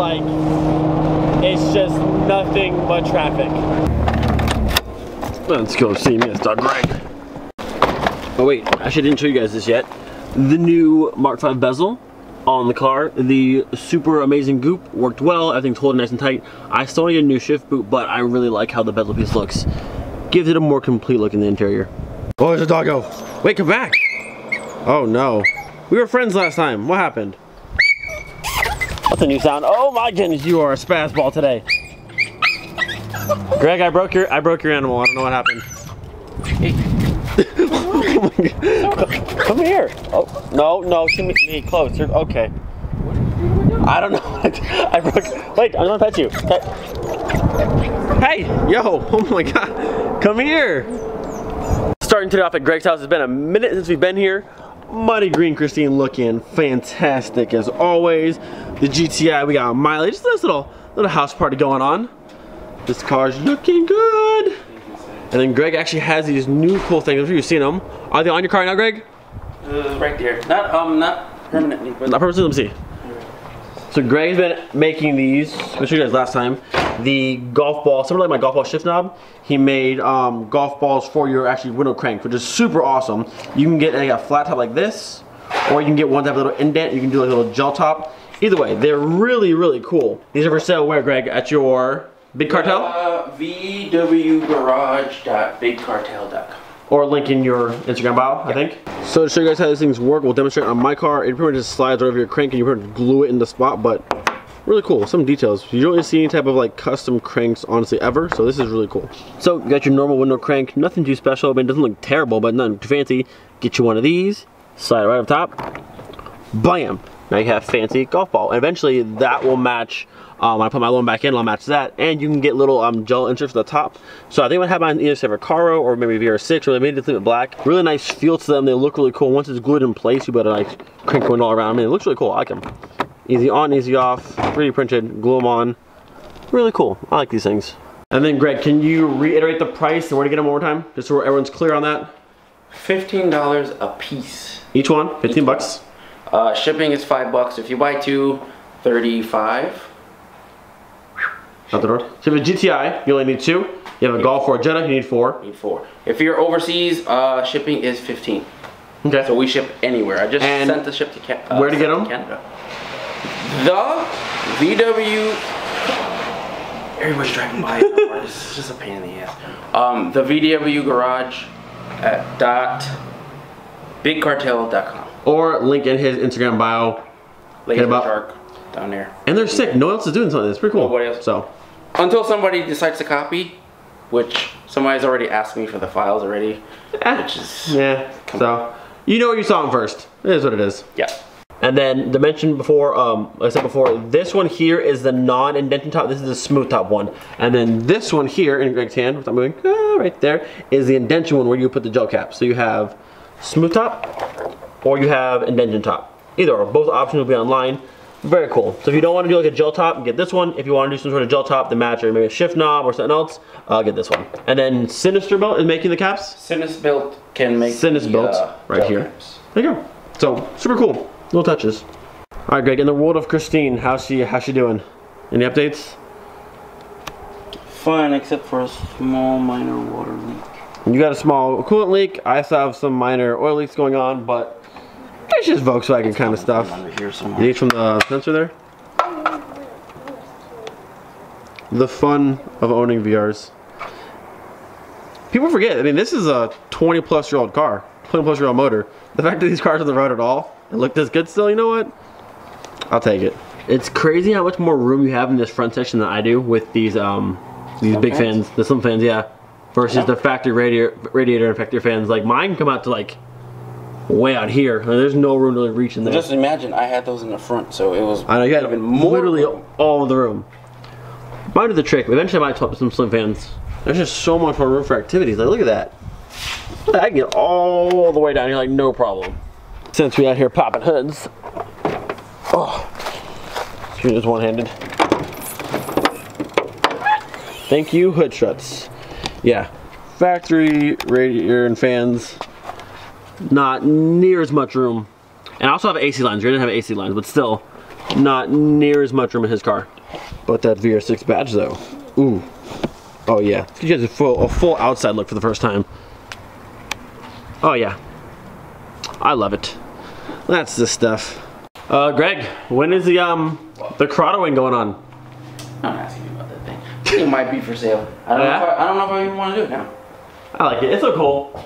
like it's just nothing but traffic. Let's go see Mr. Greg. Oh wait, I actually didn't show you guys this yet. The new Mark V bezel on the car. The super amazing goop worked well. Everything's holding nice and tight. I still need a new shift boot, but I really like how the bezel piece looks. Gives it a more complete look in the interior. Oh, there's a doggo. Wait, come back. Oh no. We were friends last time. What happened? What's a new sound? Oh my goodness, you are a spaz ball today. Greg, I broke your animal. I don't know what happened. Hey. Oh my God. Come here. Oh no, see me close. Okay. I don't know. I broke. Wait, I'm gonna pet you. Hey, yo! Oh my God, come here. Starting today off at Greg's house. It's been a minute since we've been here. Muddy green Christine looking fantastic as always. The GTI, we got Miley. Just this little house party going on. This car's looking good. And then Greg actually has these new cool things. I'm sure you've seen them. Are they on your car now, Greg? Right there. Not permanently. But not permanently. Let me see. So Greg's been making these. I showed you guys last time. The golf ball, similar like my golf ball shift knob. He made golf balls for your actually window crank, which is super awesome. You can get a flat top like this, or you can get one that have a little indent. You can do like a little gel top. Either way, they're really, really cool. These are for sale where, Greg? At your Big Cartel? vwgarage.bigcartel.com. Or link in your Instagram bio, I think. So to show you guys how these things work, we'll demonstrate on my car. It pretty much just slides right over your crank and you pretty much glue it in the spot, but really cool, some details. You don't really see any type of like custom cranks honestly ever, so this is really cool. So you got your normal window crank, nothing too special. I mean, it doesn't look terrible, but nothing too fancy. Get you one of these, slide it right up top, bam. Now you have fancy golf ball. And eventually that will match, when I put my little one back in, I'll match that. And you can get little gel inserts for the top. So I think I'm gonna have mine either Caro or maybe VR6, or maybe it's black. Really nice feel to them, they look really cool. Once it's glued in place, you better like crank going all around. I mean, it looks really cool, I like them. Easy on, easy off, 3D printed, glue them on. Really cool, I like these things. And then Greg, can you reiterate the price and where to get them one more time? Just so everyone's clear on that. $15 a piece. Each one, 15 bucks. Shipping is $5. If you buy two, $35. Out the door. So if you have a GTI, you only need 2. You have a Golf or a Jetta, you need 4. Need 4. If you're overseas, shipping is $15. Okay. So we ship anywhere. I just sent the ship to where to get them? Canada. The VW. Everybody's driving by. It's just a pain in the ass. The VW Garage at .bigcartel.com. Or link in his Instagram bio. Laser Shark down there. And they're sick. No one else is doing something. It's pretty cool. Nobody else. So until somebody decides to copy, which somebody's already asked me for the files already. Which is so you know you saw them first. It is what it is. Yeah. And then the mention before, like I said before, this one here is the non-indented top. This is the smooth top one. And then this one here in Greg's hand, without moving, right there, is the indention one where you put the gel cap. So you have smooth top or you have indention top. Either or, both options will be online. Very cool. So if you don't want to do like a gel top, get this one. If you want to do some sort of gel top to match, or maybe a shift knob or something else, get this one. And then Sinister Built is making the caps. Sinister Built can make Sinister Built right here. Caps. There you go. So super cool. Little touches. All right, Greg. In the world of Christine, how's she doing? Any updates? Fine, except for a small minor water leak. You got a small coolant leak. I still have some minor oil leaks going on, but it's just Volkswagen kind of stuff. You need from the sensor there? The fun of owning VRs. People forget, I mean, this is a 20-plus-year-old car, 20-plus-year-old motor. The fact that these cars on the road at all and look this good still, you know what? I'll take it. It's crazy how much more room you have in this front section than I do with these big fans, the slim fans, yeah. Versus the factory radiator and factory fans. Like mine come out to like way out here. There's no room to reach in there. Just imagine I had those in the front, so it was. I know you had even more literally all of the room. Mine did the trick. Eventually, I might swap some slim fans. There's just so much more room for activities. Like look at that. I can get all the way down here like no problem. Since we out here popping hoods. Oh, shooting this one-handed. Thank you, hood struts. Yeah, factory radiator and fans, not near as much room. And I also have AC lines. We didn't have AC lines, but still, not near as much room in his car. But that VR6 badge though, ooh, oh yeah, you guys a full outside look for the first time. Oh yeah, I love it. That's the stuff. Greg, when is the Corrado wing going on? I'm asking you about that thing. It might be for sale. I don't know if I even want to do it now. I like it. It's so cool.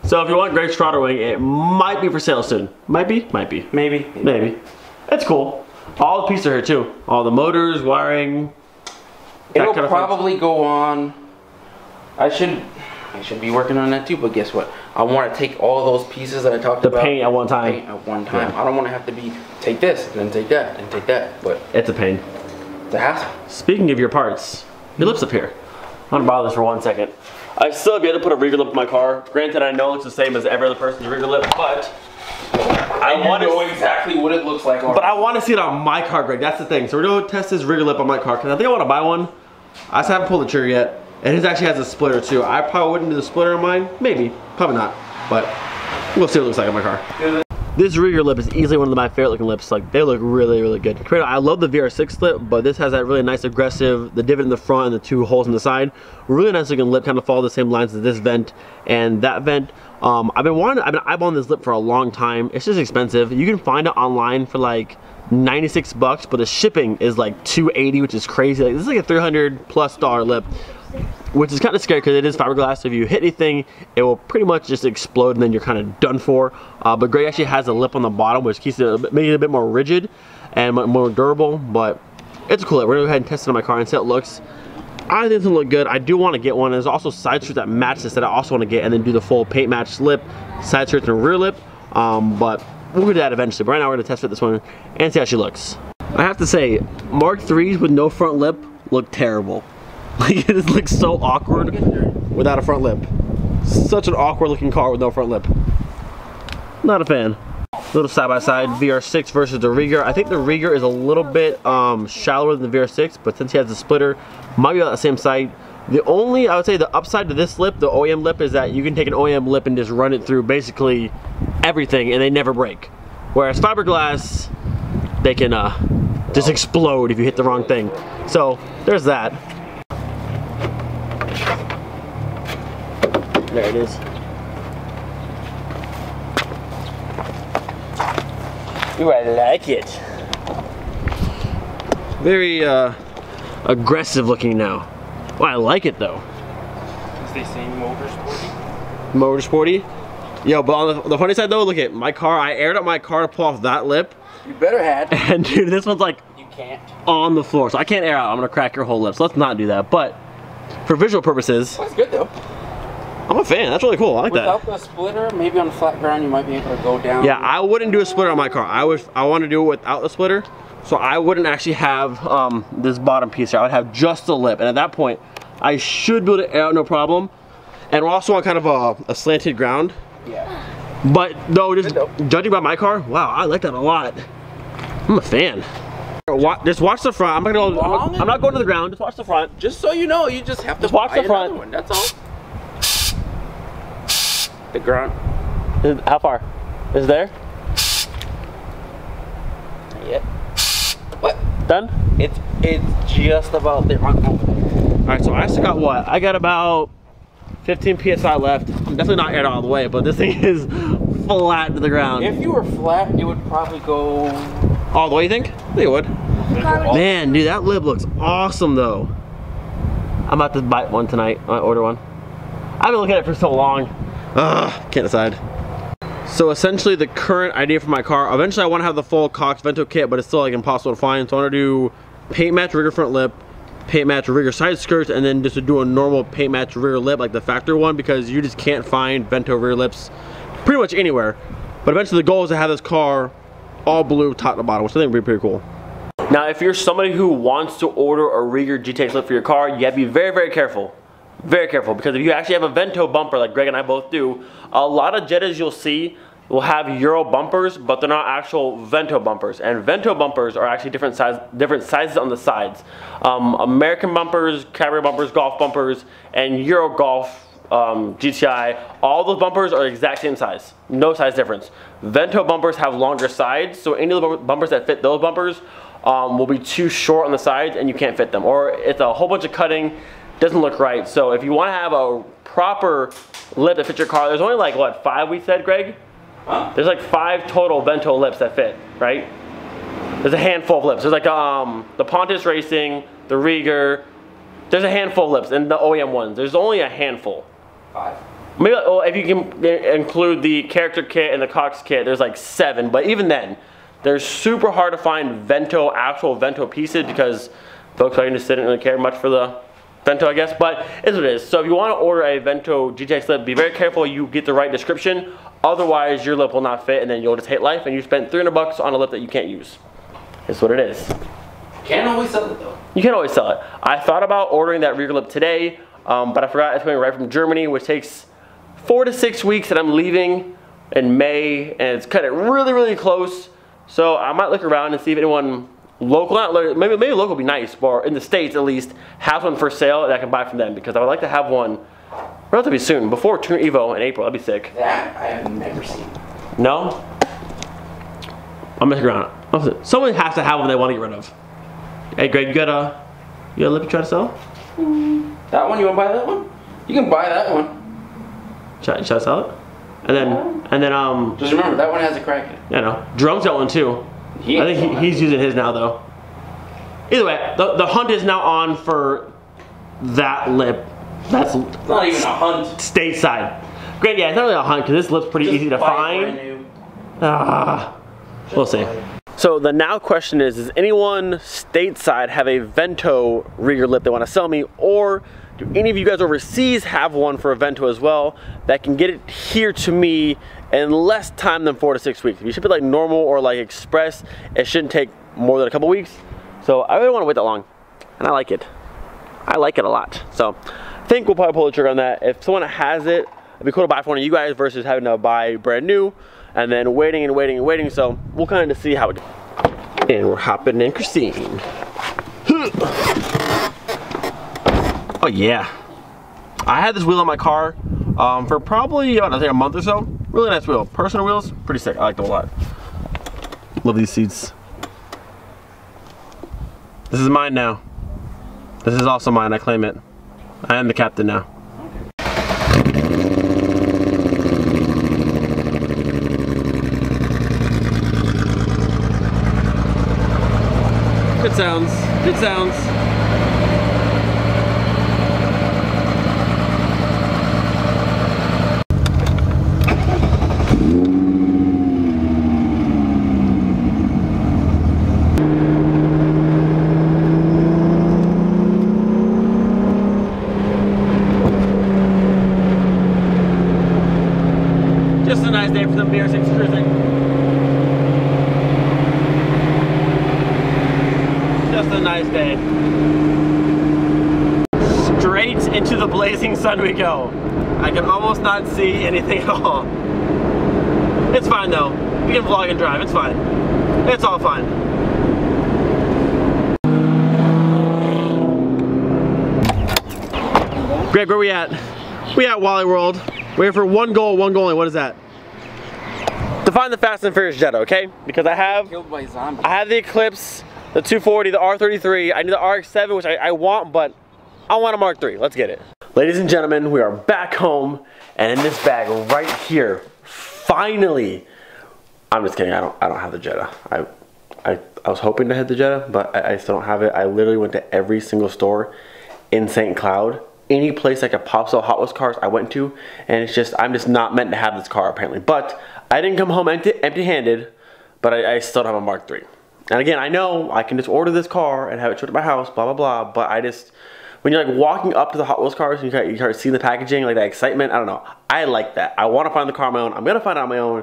So if you want Greg's Trotter wing, it might be for sale soon. Might be? Might be. Maybe. It's cool. All the pieces are here too. All the motors, wiring. It'll probably go on. I should be working on that too, but guess what? I want to take all those pieces that I talked about. The paint at one time. Yeah. I don't want to have to take this, and then take that, and take that. But it's a pain. It's a hassle. Speaking of your parts, your lip's up here. I'm gonna bother this for 1 second. I still have yet to put a Rieger lip in my car. Granted, I know it's the same as every other person's Rieger lip, but I want to know exactly what it looks like. But I want to see it on my car, Greg. That's the thing. So we're gonna test this Rieger lip on my car because I think I want to buy one. I just haven't pulled the trigger yet, and his actually has a splitter too. I probably wouldn't do the splitter on mine. Maybe, probably not. But we'll see what it looks like on my car. This Rieger lip is easily one of my favorite looking lips. Like, they look really, really good. I love the VR6 lip, but this has that really nice aggressive, the divot in the front and the 2 holes in the side. Really nice looking lip, kind of follow the same lines as this vent and that vent. I've been eyeballing this lip for a long time. It's just expensive. You can find it online for like 96 bucks, but the shipping is like $280, which is crazy. Like, this is like a $300+ lip, which is kind of scary because it is fiberglass. So if you hit anything, it will pretty much just explode and then you're kind of done for. But Greg actually has a lip on the bottom, which keeps it making it a bit more rigid and more durable. But it's a cool lip. We're gonna go ahead and test it on my car and see how it looks. I think it's gonna look good. I do want to get one. There's also side skirts that match this that I also want to get, and then do the full paint match lip, side skirts and rear lip. But we'll do that eventually. But right now we're gonna test fit this one and see how she looks. I have to say, Mark III's with no front lip look terrible. Like, it just looks so awkward without a front lip. Such an awkward looking car with no front lip. Not a fan. Little side by side, VR6 versus the Rieger. I think the Rieger is a little bit shallower than the VR6, but since he has the splitter, might be about the same side. The only, I would say, the upside to this lip, the OEM lip, is that you can take an OEM lip and just run it through basically everything and they never break. Whereas fiberglass, they can just explode if you hit the wrong thing. So there's that. There it is. Ooh, I like it. Very aggressive looking now. Well, I like it though. Is they saying motorsporty? Motorsporty? Yo, but on the funny side though, look at my car. I aired up my car to pull off that lip. You better had. And dude, this one's like you can't on the floor, so I can't air out. I'm gonna crack your whole lip. So let's not do that. But for visual purposes, that's good though. I'm a fan. That's really cool. I like that. Without the splitter, maybe on a flat ground, you might be able to go down. Yeah, I wouldn't do a splitter on my car. I want to do it without the splitter, so I wouldn't actually have this bottom piece here. I would have just the lip, and at that point, I should be able to air out no problem. And we're also on kind of a slanted ground. Yeah. But though, just judging by my car, wow, I like that a lot. I'm a fan. Just watch the front. I'm not going to the ground. Just watch the front. Just so you know, you just have to watch the front. One. That's all. The ground. How far? Is it there? Not yet. What? Done? It's just about there. Alright, so I still got what? I got about 15 PSI left. I'm definitely not aired all the way, but this thing is flat to the ground. If you were flat, it would probably go all the way, you think? I think it would. Man, dude, that lip looks awesome though. I'm about to buy one tonight. I order one. I've been looking at it for so long. Ugh, can't decide. So essentially the current idea for my car, eventually I want to have the full Cox Vento kit, but it's still like impossible to find. So I want to do paint match Rieger front lip, paint match Rieger side skirts, and then just to do a normal paint match rear lip like the factory one, because you just can't find Vento rear lips pretty much anywhere. But eventually the goal is to have this car all blue top to bottom, which I think would be pretty cool. Now if you're somebody who wants to order a Rieger GTX lip for your car, you have to be very, very careful. Very careful, because if you actually have a Vento bumper like Greg and I both do, a lot of Jettas you'll see will have Euro bumpers, but they're not actual Vento bumpers. And Vento bumpers are actually different sizes on the sides. American bumpers, Cabriolet bumpers, Golf bumpers, and Euro Golf GTI, all those bumpers are the exact same size. No size difference. Vento bumpers have longer sides, so any of the bumpers that fit those bumpers will be too short on the sides and you can't fit them, or it's a whole bunch of cutting, doesn't look right. So if you want to have a proper lip that fits your car, there's only like what, 5 we said, Greg? Huh? There's like 5 total Vento lips that fit, right? There's a handful of lips. There's like the Pontus Racing, the Rieger. There's a handful of lips, and the OEM ones. There's only a handful. 5. Maybe, well, if you can include the character kit and the Cox kit, there's like 7. But even then, they're super hard to find Vento, actual Vento pieces, because Volkswagen just didn't really care much for the Vento, I guess. But it's what it is. So if you want to order a Vento GTX lip, be very careful you get the right description. Otherwise, your lip will not fit, and then you'll just hate life, and you spent $300 on a lip that you can't use. It's what it is. Can't always sell it though. You can always sell it. I thought about ordering that Rieger lip today, but I forgot it's coming right from Germany, which takes 4 to 6 weeks, and I'm leaving in May, and it's kind of really, really close. So I might look around and see if anyone local, maybe local would be nice, but in the States at least, has one for sale that I can buy from them, because I would like to have one relatively soon, before Tuner Evo in April. That'd be sick. That I have never seen. No? I'm messing around. Someone has to have one they want to get rid of. Hey Greg, you got a lip you try to sell? That one? You want to buy that one? You can buy that one. Should I sell it? And then just remember, that one has a crack in it. Yeah, no. Drum's got one too. I think he's using his now though. Either way, the hunt is now on for that lip. That's not even a hunt. Stateside. Great, yeah, it's not really a hunt because this lip's pretty easy to find. We'll see. So the now question is, does anyone stateside have a Vento Rieger lip they want to sell me, or do any of you guys overseas have one for a Vento as well that can get it here to me in less time than 4 to 6 weeks? If you ship it like normal or like express, it shouldn't take more than a couple weeks. So I really don't want to wait that long, and I like it. I like it a lot. So I think we'll probably pull the trigger on that. If someone has it, it'd be cool to buy for one of you guys versus having to buy brand new and then waiting and waiting and waiting. So we'll kind of see how it goes. And we're hopping in Christine. Oh yeah. I had this wheel on my car for probably about, I think, a month or so. Really nice wheel. Personal wheels, pretty sick. I like them a lot. Love these seats. This is mine now. This is also mine, I claim it. I am the captain now. Good sounds, good sounds. Just a nice day for some BR6 cruising. Just a nice day. Straight into the blazing sun we go. I can almost not see anything at all. It's fine though. We can vlog and drive, it's fine. It's all fine. Greg, where we at? We at Wally World. We're here for one goal only. What is that? To find the Fast and Furious Jetta, okay? Because I have the Eclipse, the 240, the R33. I need the RX-7, which I want, but I want a Mark III. Let's get it. Ladies and gentlemen, we are back home, and in this bag right here, finally. I'm just kidding. I don't have the Jetta. I was hoping to have the Jetta, but I still don't have it. I literally went to every single store in St. Cloud. Any place like a pop sell Hot Wheels cars I went to, and it's just, I'm just not meant to have this car apparently. But I didn't come home empty-handed, but I still don't have a Mark III. And again, I know I can just order this car and have it shipped to my house, blah, blah, blah, but I just, when you're like walking up to the Hot Wheels cars and you start seeing the packaging, like that excitement, I don't know. I like that. I want to find the car on my own. I'm going to find it on my own.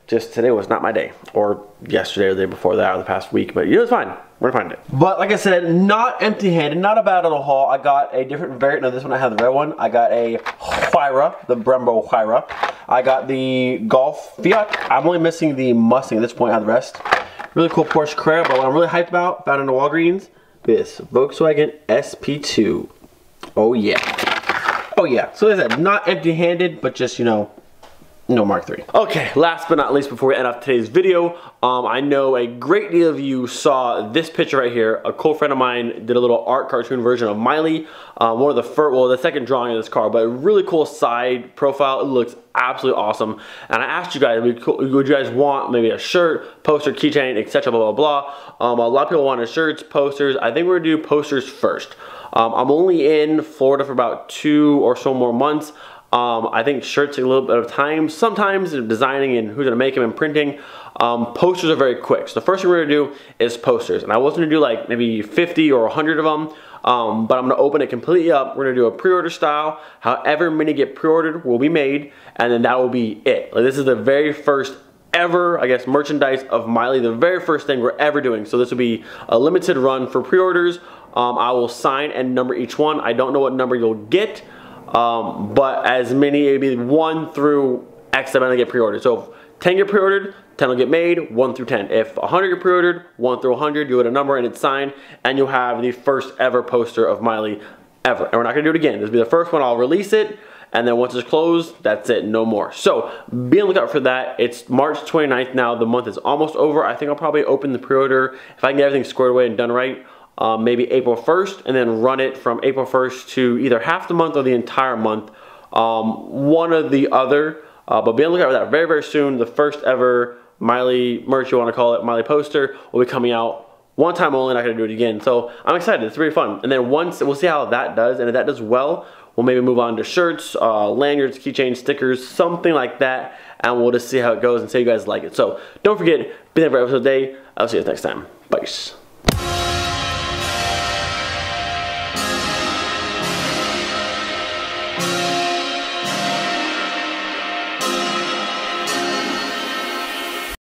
Just today was not my day, or yesterday or the day before that, or the past week, but you know, it's fine. We're gonna find it. But like I said, not empty-handed, not a bad little haul. I got a different variant of this one. I have the red one. I got a Huayra, the Brembo Huayra. I got the Golf Fiat. I'm only missing the Mustang at this point. I have the rest. Really cool Porsche Carrera, but what I'm really hyped about, found in the Walgreens, this Volkswagen SP2. Oh yeah. Oh yeah. So as I said, not empty-handed, but just, you know, No Mark III. Okay, last but not least, before we end off today's video, I know a great deal of you saw this picture right here. A cool friend of mine did a little art cartoon version of Miley. One of the first, well, the second drawing of this car, but a really cool side profile. It looks absolutely awesome. And I asked you guys, would you guys want maybe a shirt, poster, keychain, etc. blah, blah, blah. A lot of people wanted shirts, posters. I think we're gonna do posters first. I'm only in Florida for about 2 or so more months. I think shirts take a little bit of time. Sometimes designing and who's gonna make them and printing. Posters are very quick. So the first thing we're gonna do is posters. And I was gonna do like maybe 50 or 100 of them. But I'm gonna open it completely up. We're gonna do a pre-order style. However many get pre-ordered will be made, and then that will be it. Like, this is the very first ever, I guess, merchandise of Miley, the very first thing we're ever doing. So this will be a limited run for pre-orders. I will sign and number each one. I don't know what number you'll get. But as many, maybe 1 through X amount get pre-ordered. So if 10 get pre-ordered, 10 will get made, 1 through 10. If 100 get pre-ordered, 1 through 100, you'll get a number and it's signed, and you'll have the first ever poster of Miley ever. And we're not gonna do it again. This will be the first one. I'll release it, and then once it's closed, that's it, no more. So be on the lookout for that. It's March 29th now. The month is almost over. I think I'll probably open the pre-order, if I can get everything squared away and done right, maybe April 1st, and then run it from April 1st to either half the month or the entire month, one or the other. But be on the lookout for that very, very soon. The first ever Miley merch, you want to call it, Miley poster, will be coming out one time only, not going to do it again. So I'm excited. It's really fun. And then once, we'll see how that does, and if that does well, we'll maybe move on to shirts, lanyards, keychains, stickers, something like that, and we'll just see how it goes and see if you guys like it. So don't forget, be there for episode day. I'll see you guys next time. Bye.